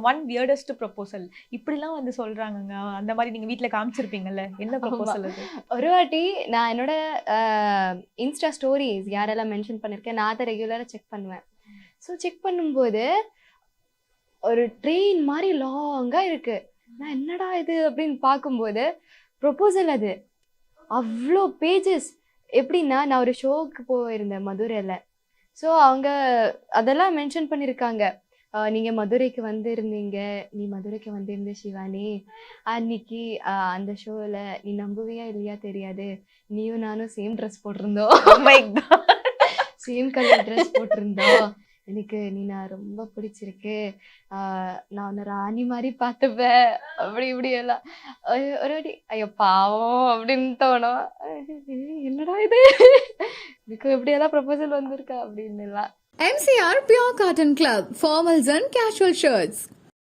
One weirdest proposal இப்படிலாம் வந்து சொல்றாங்கங்க, அந்த மாதிரி நீங்க வீட்ல காமிச்சிருப்பீங்கல்ல, என்ன ப்ரொபோசல் அது? ஒரு வாட்டி நான் என்னோட இன்ஸ்டா ஸ்டோரிஸ் யாரெல்லாம் மென்ஷன் பண்ணியிருக்கேன் நான் அதை ரெகுலராக செக் பண்ணுவேன். ஸோ செக் பண்ணும்போது ஒரு ட்ரெயின் மாதிரி லாங்காக இருக்கு. நான் என்னடா இது அப்படின்னு பார்க்கும்போது ப்ரொபோசல் அது அவ்வளோ பேஜஸ். எப்படின்னா நான் ஒரு ஷோவுக்கு போயிருந்தேன் மதுரையில். ஸோ அவங்க அதெல்லாம் மென்ஷன் பண்ணியிருக்காங்க. நீங்கள் மதுரைக்கு வந்திருந்தீங்க, நீ மதுரைக்கு வந்திருந்த ஷிவானி, அன்னைக்கு அந்த ஷோவில் நீ நம்புவியா இல்லையா தெரியாது, நீயும் நானும் சேம் ட்ரெஸ் போட்டிருந்தோம், சேம் கலர் ட்ரெஸ் போட்டிருந்தோம், எனக்கு நீ நான் ரொம்ப பிடிச்சிருக்கு, நான் உன்னை ராணி மாதிரி பார்த்துப்பேன், அப்படி இப்படி எல்லாம். ஒரு வாட்டி ஐயோ பாவம் அப்படின்னு தோணும். என்னடா இது, எனக்கு எப்படியெல்லாம் ப்ரொபோசல் வந்திருக்கா அப்படின்னு எல்லாம். MCR Pure Cotton Club, formals and casual shirts.